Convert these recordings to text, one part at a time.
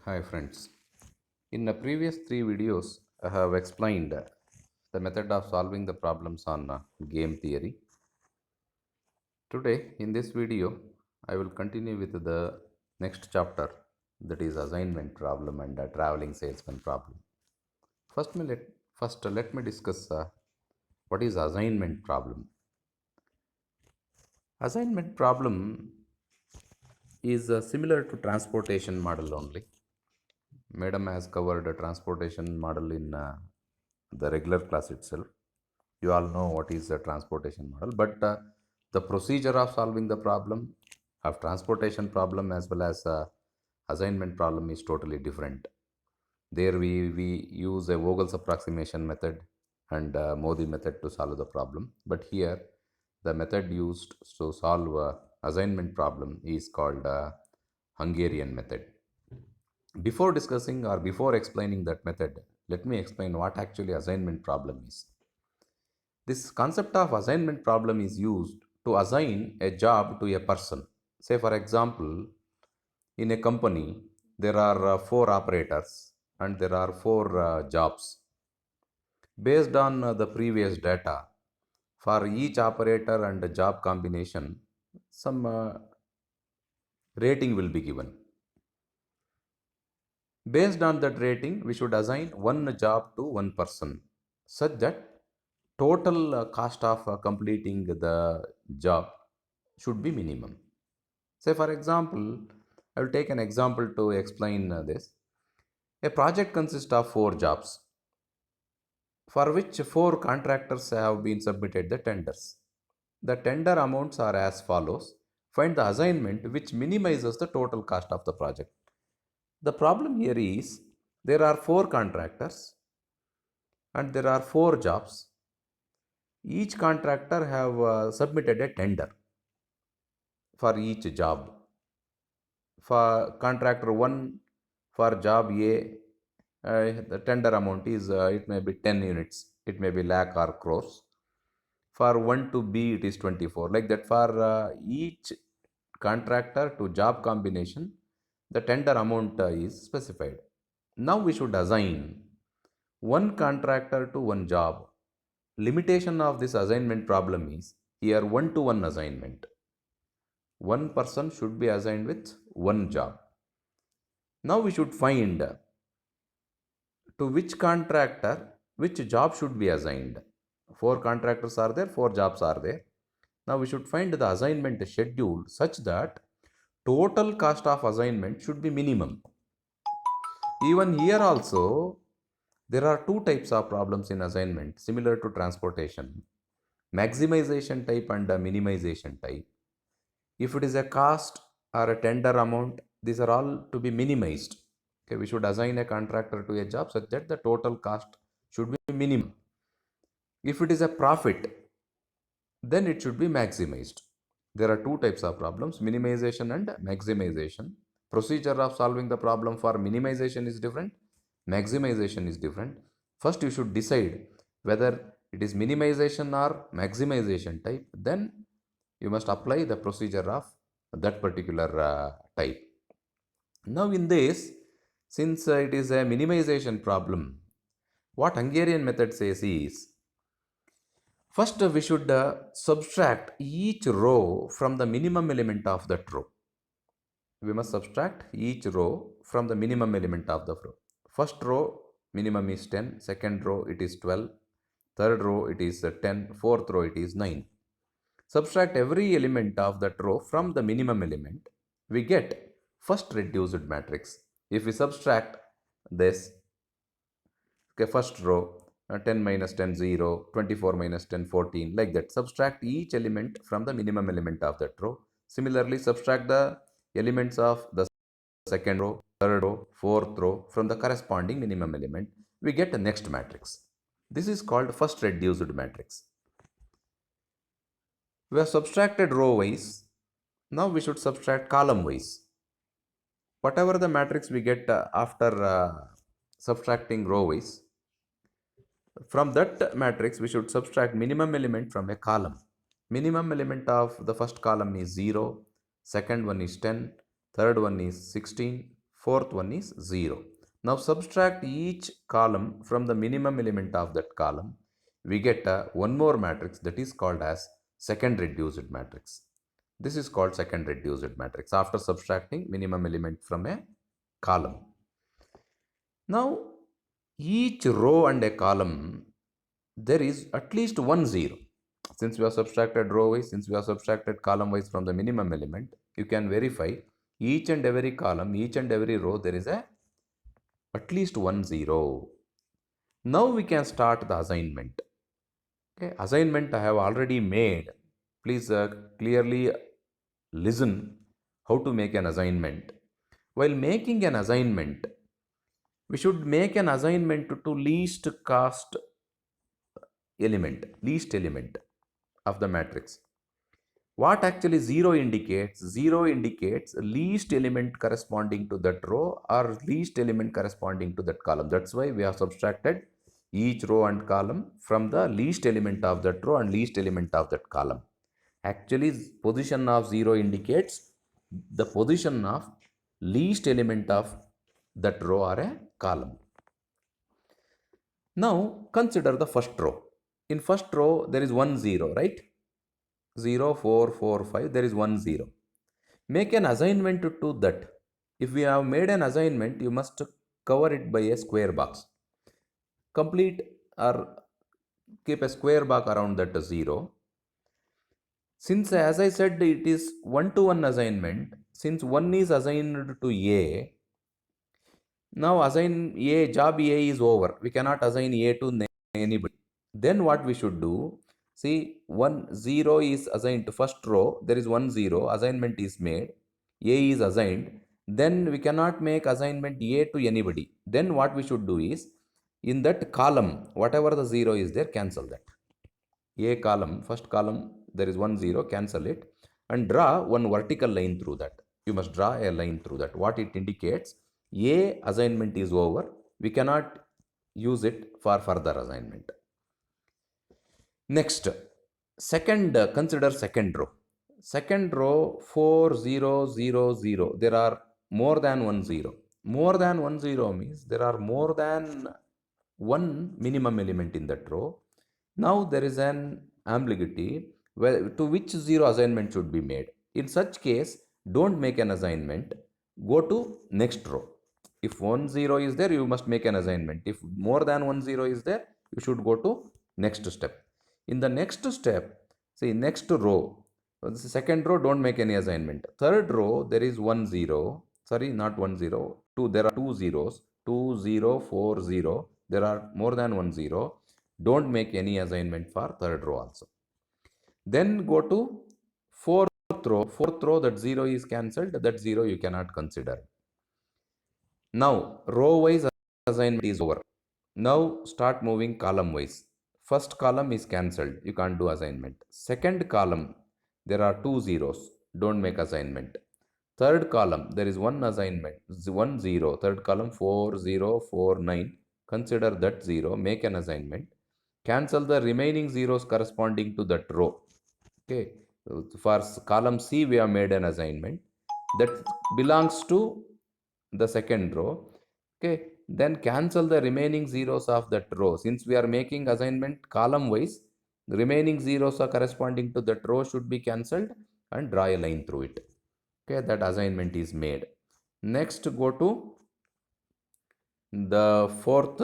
Hi friends. In the previous three videos, I have explained the method of solving the problems on game theory. Today, in this video, I will continue with the next chapter, that is assignment problem and traveling salesman problem. First, let me discuss what is assignment problem. Assignment problem is similar to transportation model only. Madam has covered a transportation model in the regular class itself. You all know what is the transportation model, but the procedure of solving the problem of transportation problem as well as assignment problem is totally different. There we use a Vogel's approximation method and Modi method to solve the problem. But here, the method used to solve assignment problem is called Hungarian method. Before discussing or before explaining that method, let me explain what actually assignment problem is. This concept of assignment problem is used to assign a job to a person. Say, for example, in a company, there are four operators and there are four jobs. Based on the previous data, for each operator and job combination, some rating will be given. Based on that rating, we should assign one job to one person such that total cost of completing the job should be minimum. Say, for example, I will take an example to explain this. A project consists of four jobs for which four contractors have been submitted the tenders. The tender amounts are as follows. Find the assignment which minimizes the total cost of the project. The problem here is there are four contractors and there are four jobs. Each contractor have submitted a tender for each job. For contractor 1, for job A, the tender amount is it may be 10 units, it may be lakh or crores. For 1 to B, it is 24. Like that, for each contractor to job combination, the tender amount is specified. Now we should assign one contractor to one job. Limitation of this assignment problem is here one to one assignment. One person should be assigned with one job. Now we should find to which contractor which job should be assigned. Four contractors are there, four jobs are there. Now we should find the assignment schedule such that total cost of assignment should be minimum. Even here also, there are two types of problems in assignment similar to transportation: maximization type and minimization type. If it is a cost or a tender amount, these are all to be minimized. Okay, we should assign a contractor to a job such that the total cost should be minimum. If it is a profit, then it should be maximized. There are two types of problems: minimization and maximization. Procedure of solving the problem for minimization is different, maximization is different. First, you should decide whether it is minimization or maximization type. Then you must apply the procedure of that particular type. Now, in this, since it is a minimization problem, what Hungarian method says is first we should subtract each row from the minimum element of that row. We must subtract each row from the minimum element of the row. First row minimum is 10, second row it is 12, third row it is 10, fourth row it is 9. Subtract every element of that row from the minimum element, we get first reduced matrix. If we subtract this, okay, first row 10 minus 10 0, 24 minus 10 14, like that. Subtract each element from the minimum element of that row. Similarly, subtract the elements of the second row, third row, fourth row from the corresponding minimum element, we get the next matrix. This is called first reduced matrix. We have subtracted row wise. Now we should subtract column wise. Whatever the matrix we get after subtracting row wise, from that matrix, we should subtract minimum element from a column. Minimum element of the first column is 0, second one is 10, third one is 16, Fourth one is 0. Now subtract each column from the minimum element of that column. We get one more matrix that is called as second reduced matrix. This is called second reduced matrix after subtracting minimum element from a column. Now each row and a column, there is at least one 0. Since we have subtracted row wise, since we have subtracted column wise from the minimum element, you can verify each and every column, each and every row, there is at least one 0. Now we can start the assignment. Okay, assignment I have already made. Please clearly listen how to make an assignment. While making an assignment, we should make an assignment to least cost element, least element of the matrix. What actually 0 indicates? 0 indicates least element corresponding to that row or least element corresponding to that column. That's why we have subtracted each row and column from the least element of that row and least element of that column. Actually, position of 0 indicates the position of least element of that row or a column. Now consider the first row. In first row there is one 0, right? 0, 4, 4, 5, there is one 0. Make an assignment to that. If we have made an assignment, you must cover it by a square box. Complete or keep a square box around that 0. Since as I said it is 1-to-1 assignment, since 1 is assigned to A, now assign A, job A is over. We cannot assign A to anybody. Then what we should do, see 1 0 is assigned to first row, there is 1 0, assignment is made, A is assigned, then we cannot make assignment A to anybody. Then what we should do is, in that column, whatever the 0 is there, cancel that. A column, first column, there is 1 0, cancel it and draw one vertical line through that. You must draw a line through that. What it indicates, A assignment is over, we cannot use it for further assignment. Next, consider second row. Second row 4 0 0 0. There are more than one 0. More than one 0 means there are more than one minimum element in that row. Now there is an ambiguity to which 0 assignment should be made. In such case, don't make an assignment. Go to next row. If 1 0 is there, you must make an assignment. If more than 1 0 is there, you should go to next step. In the next step, see next row, the second row, don't make any assignment. Third row, there is 1 0. Sorry, not 1 0. There are two zeros. 2 0 4 0. There are more than 1 0. Don't make any assignment for third row also. Then go to fourth row. Fourth row, that 0 is cancelled. That 0 you cannot consider. Now, row wise assignment is over. Now start moving column wise. First column is cancelled. You can't do assignment. Second column, there are two zeros. Don't make assignment. Third column, there is one assignment. 1 0. Third column 4 0 4 9. Consider that 0. Make an assignment. Cancel the remaining zeros corresponding to that row. Okay. For column C, we have made an assignment that belongs to the second row. Okay, then cancel the remaining zeros of that row. Since we are making assignment column wise, the remaining zeros are corresponding to that row should be cancelled and draw a line through it. Okay, that assignment is made. Next, go to the fourth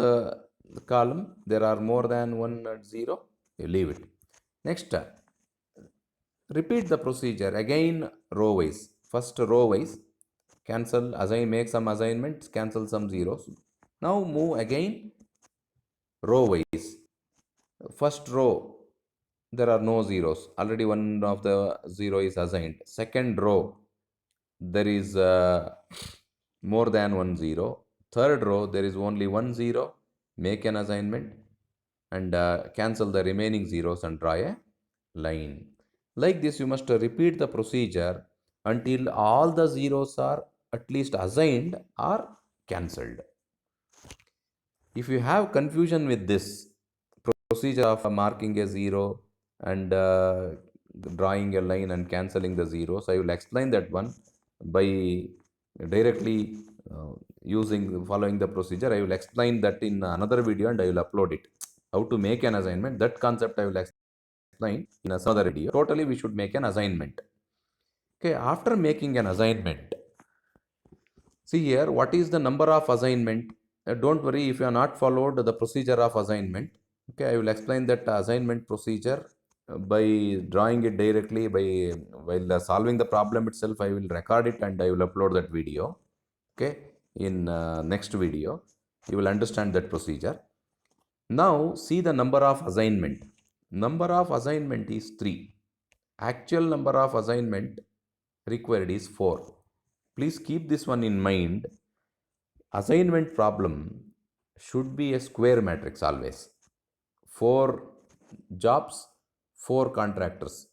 column. There are more than one 0. You leave it. Next, repeat the procedure again row wise. First row wise, cancel, make some assignments, cancel some zeros. Now move again row wise. First row, there are no zeros. Already one of the 0 is assigned. Second row, there is more than one 0. Third row, there is only one 0. Make an assignment and cancel the remaining zeros and draw a line. Like this, you must repeat the procedure until all the zeros are at least assigned or cancelled. If you have confusion with this procedure of marking a 0 and drawing a line and cancelling the zeros, I will explain that one by directly using following the procedure. I will explain that in another video and I will upload it. How to make an assignment, that concept I will explain in another video. Totally, we should make an assignment. Okay, after making an assignment, see here, what is the number of assignment? Don't worry if you are not followed the procedure of assignment. Okay, I will explain that assignment procedure by drawing it directly by while solving the problem itself. I will record it and I will upload that video. Okay, in next video, you will understand that procedure. Now see the number of assignment. Number of assignment is 3. Actual number of assignment required is 4. Please keep this one in mind. Assignment problem should be a square matrix always. 4 jobs, 4 contractors.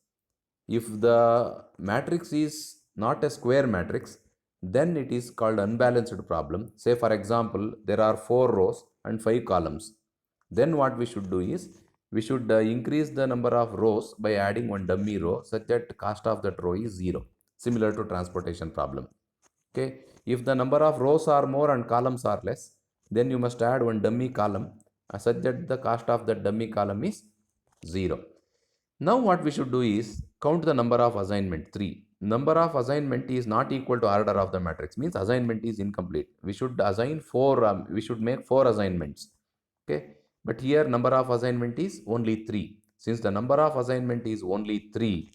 If the matrix is not a square matrix, then it is called unbalanced problem. Say for example, there are 4 rows and 5 columns. Then what we should do is, we should increase the number of rows by adding one dummy row such that cost of that row is 0. Similar to transportation problem. Okay, if the number of rows are more and columns are less, then you must add one dummy column such that the cost of that dummy column is 0. Now what we should do is count the number of assignment 3. Number of assignment is not equal to order of the matrix, means assignment is incomplete. We should assign 4, we should make 4 assignments. Okay, but here number of assignment is only 3. Since the number of assignment is only 3,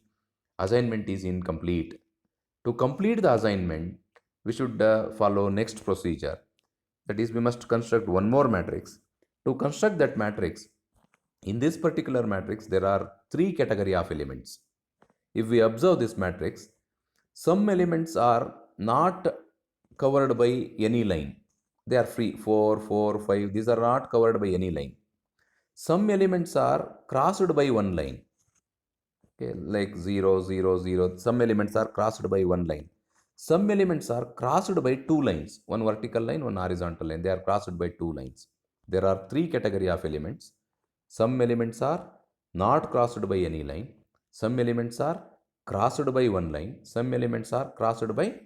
assignment is incomplete. To complete the assignment, we should follow next procedure. That is, we must construct one more matrix. To construct that matrix, in this particular matrix, there are 3 category of elements. If we observe this matrix, some elements are not covered by any line. They are free, 4, 4, 5. These are not covered by any line. Some elements are crossed by one line. Okay, like 0, 0, 0. Some elements are crossed by one line. Some elements are crossed by 2 lines, one vertical line, one horizontal line. They are crossed by 2 lines. There are 3 category of elements. Some elements are not crossed by any line. Some elements are crossed by one line. Some elements are crossed by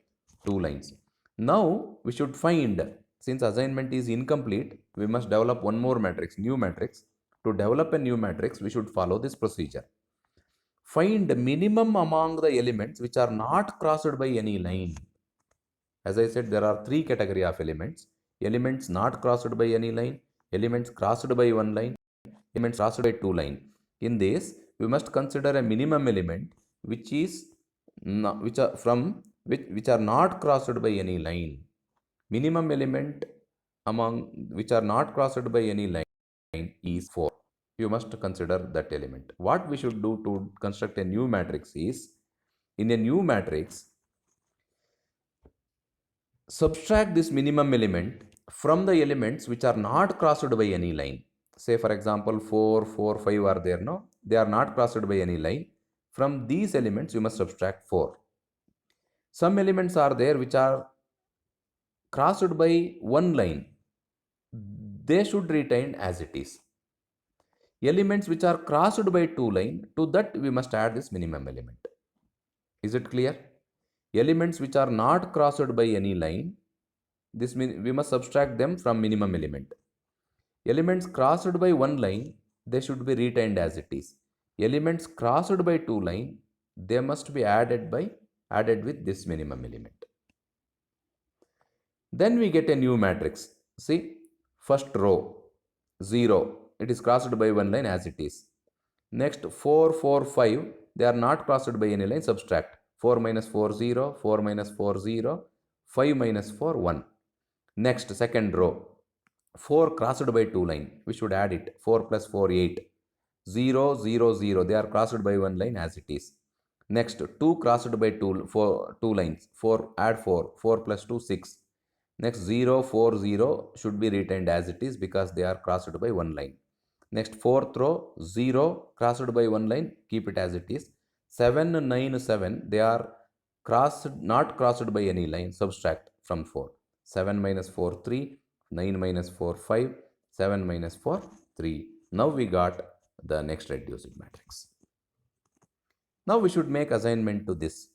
2 lines. Now we should find, since assignment is incomplete, we must develop one more matrix, new matrix. To develop a new matrix, we should follow this procedure. Find minimum among the elements which are not crossed by any line. As I said, there are 3 category of elements. Elements not crossed by any line, elements crossed by one line, elements crossed by 2 line. In this, we must consider a minimum element which is which are not crossed by any line. Minimum element among which are not crossed by any line is 4. You must consider that element. What we should do to construct a new matrix is, in a new matrix, subtract this minimum element from the elements which are not crossed by any line. Say for example, 4, 4, 5 are there, no? They are not crossed by any line. From these elements, you must subtract 4. Some elements are there which are crossed by one line. They should retain as it is. Elements which are crossed by 2 line, to that we must add this minimum element. Is it clear? Elements which are not crossed by any line, this means we must subtract them from minimum element. Elements crossed by one line, they should be retained as it is. Elements crossed by 2 line, they must be added with this minimum element. Then we get a new matrix. See, first row 0, it is crossed by one line as it is. Next 4, 4, 5, they are not crossed by any line. Subtract 4 minus 4 0, 4 minus 4 0, 5 minus 4 1. Next second row 4 crossed by 2 line, we should add it. 4 plus 4 8, 0 0 0, they are crossed by one line as it is. Next 2 crossed by 2 lines, 4 add 4, 4 plus 2 6. Next 0 4 0 should be retained as it is because they are crossed by one line. Next fourth row 0 crossed by one line, keep it as it is. 7 9 7, they are not crossed by any line. Subtract from 4. 7 minus 4 3, 9 minus 4 5, 7 minus 4 3. Now we got the next reduced matrix. Now we should make assignment to this.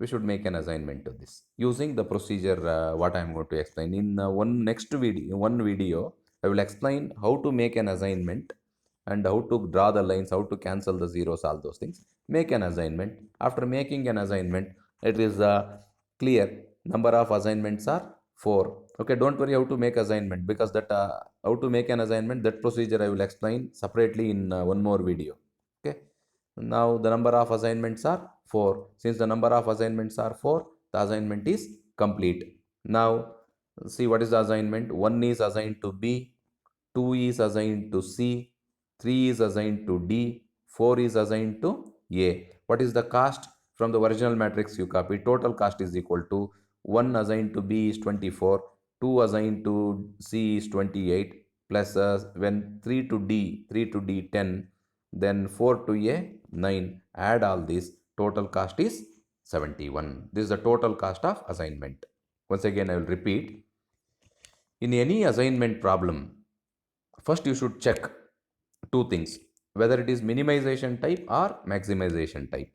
we should make an assignment to this using the procedure what I am going to explain in one video. I will explain how to make an assignment and how to draw the lines, how to cancel the zeros, all those things. Make an assignment. After making an assignment, it is clear. Number of assignments are 4. Okay, don't worry how to make assignment, because that how to make an assignment, that procedure I will explain separately in one more video. Okay. Now the number of assignments are 4. Since the number of assignments are 4, the assignment is complete. Now see what is the assignment. 1 is assigned to B, 2 is assigned to C, 3 is assigned to D, 4 is assigned to A. What is the cost? From the original matrix you copy. Total cost is equal to 1 assigned to B is 24, 2 assigned to C is 28, plus when 3 to D 10, then 4 to A 9. Add all this, total cost is 71. This is the total cost of assignment. Once again I will repeat. In any assignment problem, first you should check two things, whether it is minimization type or maximization type.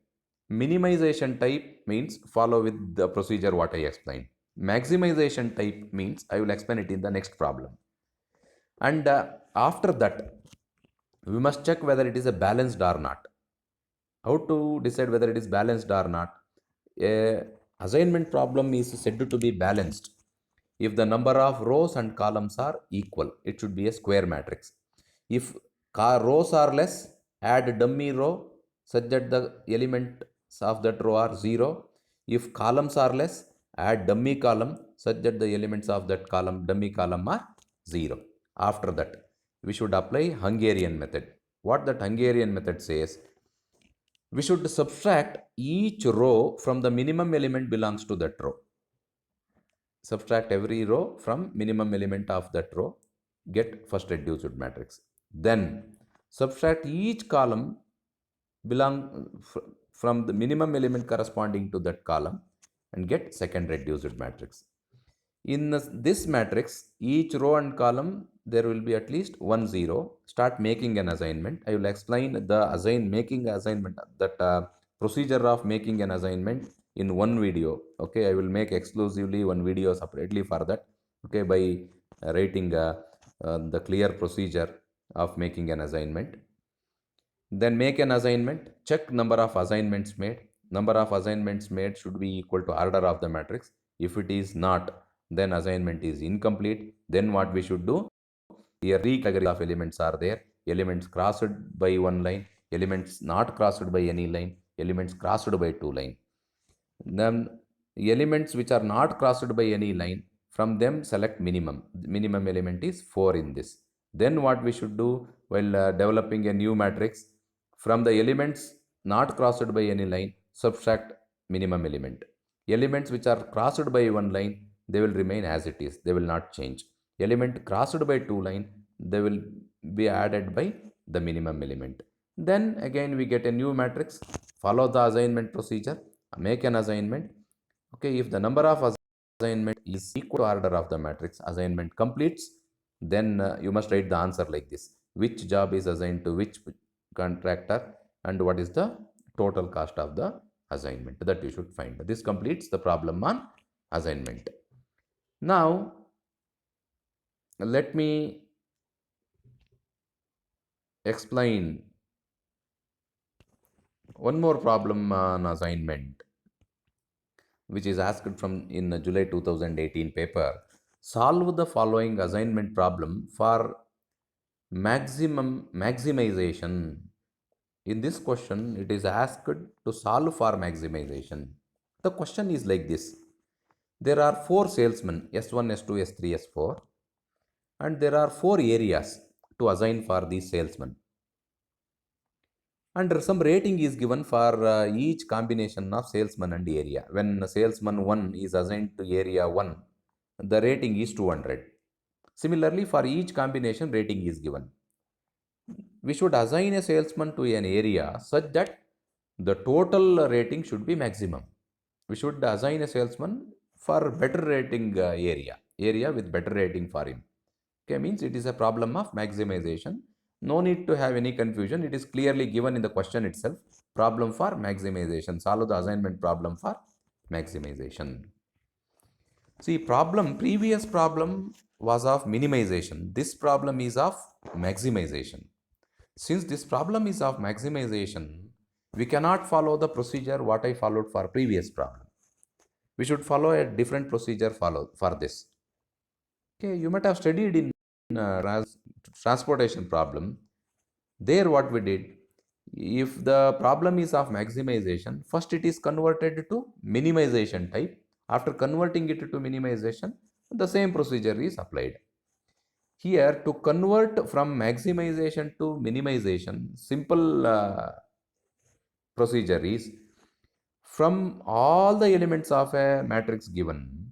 Minimization type means follow with the procedure what I explained. Maximization type means I will explain it in the next problem. And after that, we must check whether it is a balanced or not. How to decide whether it is balanced or not? A assignment problem is said to be balanced if the number of rows and columns are equal. It should be a square matrix. If rows are less, add dummy row such that the elements of that row are 0. If columns are less, add dummy column such that the elements of that dummy column are 0. After that, we should apply Hungarian method. What that Hungarian method says, we should subtract each row from the minimum element belongs to that row. Subtract every row from minimum element of that row, get first reduced matrix. Then subtract each column from the minimum element corresponding to that column and get second reduced matrix. In this matrix, each row and column there will be at least 1 0. Start making an assignment. I will explain the making assignment, that procedure of making an assignment in one video. Okay, I will make exclusively one video separately for that. Okay, by writing the clear procedure of making an assignment. Then make an assignment, check number of assignments made. Number of assignments made should be equal to order of the matrix. If it is not, then assignment is incomplete. Then what we should do? Here three categories of elements are there. Elements crossed by one line, elements not crossed by any line, elements crossed by two line. Then elements which are not crossed by any line, from them select minimum. The minimum element is 4 in this. Then what we should do while developing a new matrix, from the elements not crossed by any line, subtract minimum element. Elements which are crossed by one line, they will remain as it is. They will not change. Element crossed by two line, they will be added by the minimum element. Then again we get a new matrix. Follow the assignment procedure. Make an assignment. Okay, if the number of assignment is equal to order of the matrix, assignment completes. Then you must write the answer like this: which job is assigned to which contractor and what is the total cost of the assignment, that you should find. This completes the problem on assignment. Now let me explain one more problem on assignment, which is asked from in July 2018 paper. Solve the following assignment problem for maximization. In this question, it is asked to solve for maximization. The question is like this. There are 4 salesmen, S1, S2, S3, S4, and there are 4 areas to assign for these salesmen. And some rating is given for each combination of salesman and area. When salesman 1 is assigned to area 1, the rating is 200. Similarly, for each combination, rating is given. We should assign a salesman to an area such that the total rating should be maximum. We should assign a salesman for better rating area with better rating for him. Okay, means it is a problem of maximization. No need to have any confusion. It is clearly given in the question itself. Problem for maximization. Solve the assignment problem for maximization. See, previous problem was of minimization. This problem is of maximization. Since this problem is of maximization, we cannot follow the procedure what I followed for previous problem. We should follow a different procedure for this. Okay, you might have studied in transportation problem. There what we did, if the problem is of maximization, first it is converted to minimization type. After converting it to minimization, the same procedure is applied. Here, to convert from maximization to minimization, simple procedure is, from all the elements of a matrix given,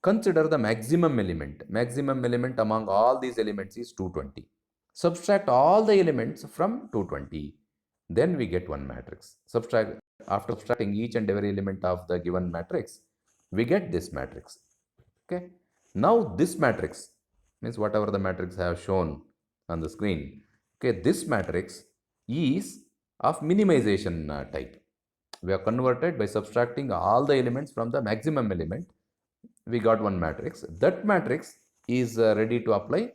consider the maximum element. Maximum element among all these elements is 220. Subtract all the elements from 220. Then we get one matrix. After subtracting each and every element of the given matrix, we get this matrix. Okay. Now this matrix means whatever the matrix I have shown on the screen. Okay, this matrix is of minimization type. We have converted by subtracting all the elements from the maximum element. We got one matrix. That matrix is ready to apply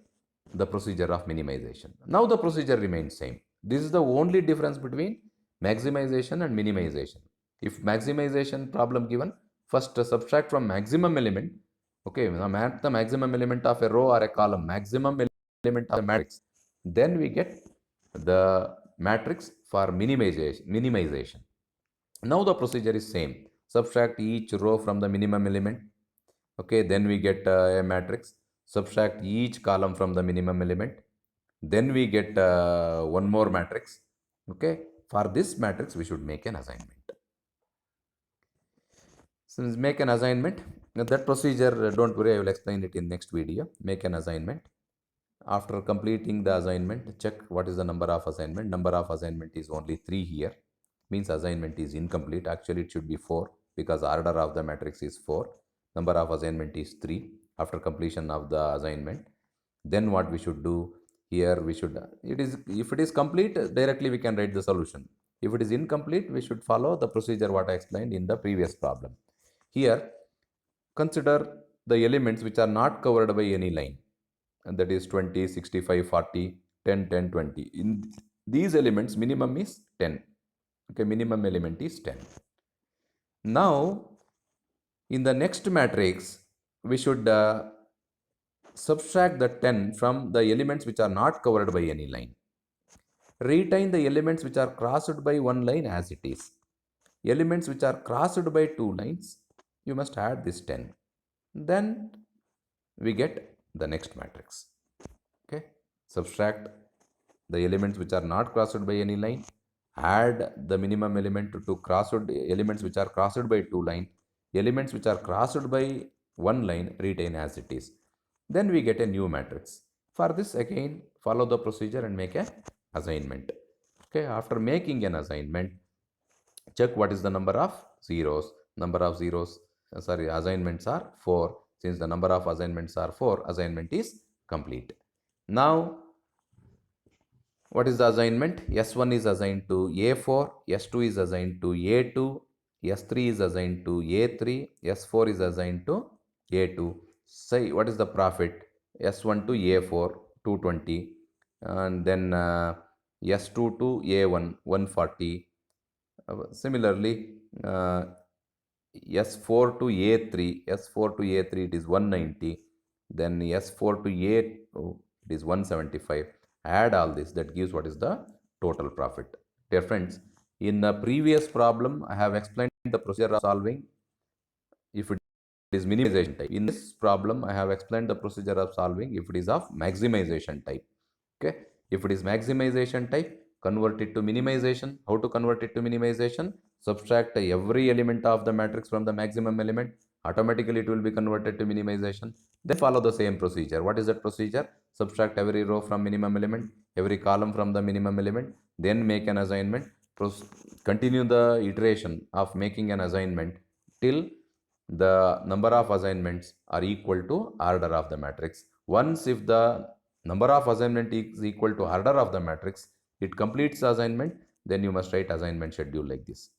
the procedure of minimization. Now the procedure remains same. This is the only difference between maximization and minimization. If maximization problem given, first subtract from maximum element. Okay, now map the maximum element of a row or a column, maximum element of a matrix. Then we get the matrix for minimization. Now the procedure is same. Subtract each row from the minimum element. Okay, then we get a matrix. Subtract each column from the minimum element. Then we get one more matrix. Okay, for this matrix we should make an assignment. Since make an assignment, that procedure, don't worry, I will explain it in next video. Make an assignment. After completing the assignment, check what is the number of assignment. Number of assignment is only 3 here. Means assignment is incomplete. Actually, it should be 4 because order of the matrix is 4. Number of assignment is 3 after completion of the assignment. Then what we should do here, if it is complete, directly we can write the solution. If it is incomplete, we should follow the procedure what I explained in the previous problem. Here, consider the elements which are not covered by any line, and that is 20, 65, 40, 10, 10, 20. In these elements, minimum is 10. Okay, minimum element is 10. Now, in the next matrix, we should subtract the 10 from the elements which are not covered by any line. Retain the elements which are crossed by one line as it is. Elements which are crossed by two lines, you must add this 10. Then we get the next matrix. Okay, subtract the elements which are not crossed by any line, add the minimum element to crossed elements which are crossed by two line, elements which are crossed by one line retain as it is. Then we get a new matrix. For this, again follow the procedure and make a assignment. Okay, after making an assignment, check what is the number of zeros. Assignments are 4. Since the number of assignments are 4, assignment is complete. Now, what is the assignment? S1 is assigned to A4, S2 is assigned to A2, S3 is assigned to A3, S4 is assigned to A2. Say what is the profit? S1 to A4, 220, and then S2 to A1, 140. Similarly, S4 to A3, it is 190, then S4 to A2, it is 175. Add all this, that gives what is the total profit. Dear friends, in the previous problem, I have explained the procedure of solving if it is minimization type. In this problem, I have explained the procedure of solving if it is of maximization type. Okay, if it is maximization type, convert it to minimization. How to convert it to minimization? Subtract every element of the matrix from the maximum element. Automatically it will be converted to minimization. Then follow the same procedure. What is that procedure? Subtract every row from minimum element, every column from the minimum element, then make an assignment. Continue the iteration of making an assignment till the number of assignments are equal to order of the matrix. Once if the number of assignment is equal to order of the matrix, it completes the assignment, then you must write assignment schedule like this.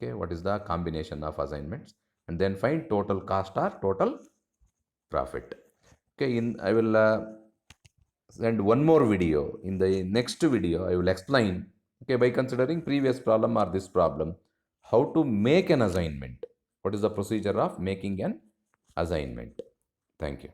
Okay, what is the combination of assignments, and then find total cost or total profit. Okay, in I will send one more video. In the next video I will explain, okay, by considering previous problem or this problem, how to make an assignment. What is the procedure of making an assignment? Thank you.